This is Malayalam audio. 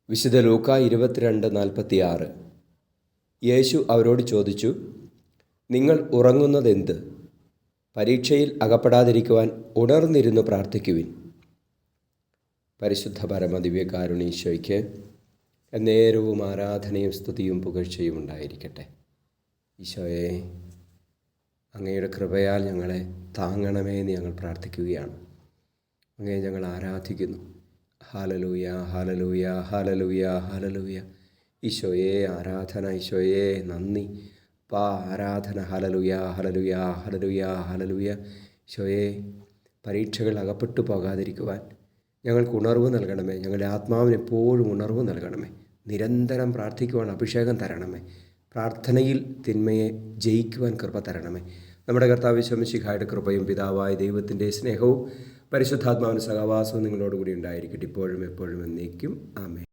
വിശുദ്ധ ലൂക്ക 22:46. യേശു അവരോട് ചോദിച്ചു, നിങ്ങൾ ഉറങ്ങുന്നതെന്ത്? പരീക്ഷയിൽ അകപ്പെടാതിരിക്കുവാൻ ഉണർന്നിരുന്നു പ്രാർത്ഥിക്കുവിൻ. പരിശുദ്ധ പരമദിവ്യകാരുണീശോയ്ക്ക് എന്നേരവും ആരാധനയും സ്തുതിയും പുകഴ്ചയും ഉണ്ടായിരിക്കട്ടെ. ഈശോയെ, അങ്ങയുടെ കൃപയാൽ ഞങ്ങളെ താങ്ങണമേ എന്ന് ഞങ്ങൾ പ്രാർത്ഥിക്കുകയാണ്. അങ്ങയെ ഞങ്ങൾ ആരാധിക്കുന്നു. Hallelujah, hallelujah, hallelujah, hallelujah. ഈശോയെ ആരാധന, ഈശോയെ നന്ദി. ആരാധന. Hallelujah, hallelujah, hallelujah, hallelujah. ഈശോയെ, പരീക്ഷകൾ അകപ്പെട്ടു പോകാതിരിക്കുവാൻ ഞങ്ങൾക്ക് ഉണർവ് നൽകണമേ. ഞങ്ങളുടെ ആത്മാവിന് എപ്പോഴും ഉണർവ് നൽകണമേ. നിരന്തരം പ്രാർത്ഥിക്കുവാൻ അഭിഷേകം തരണമേ. പ്രാർത്ഥനയിൽ തിന്മയെ ജയിക്കുവാൻ കൃപ തരണമേ. നമ്മുടെ കർത്താവ് യേശു മിശിഹായുടെ കൃപയും പിതാവായ ദൈവത്തിൻ്റെ സ്നേഹവും പരിശുദ്ധാത്മാവിൻ്റെ സഹവാസവും നിങ്ങളോടുകൂടി ഉണ്ടായിരിക്കട്ടെ, ഇപ്പോഴും എപ്പോഴും എന്നേക്കും. ആമേൻ.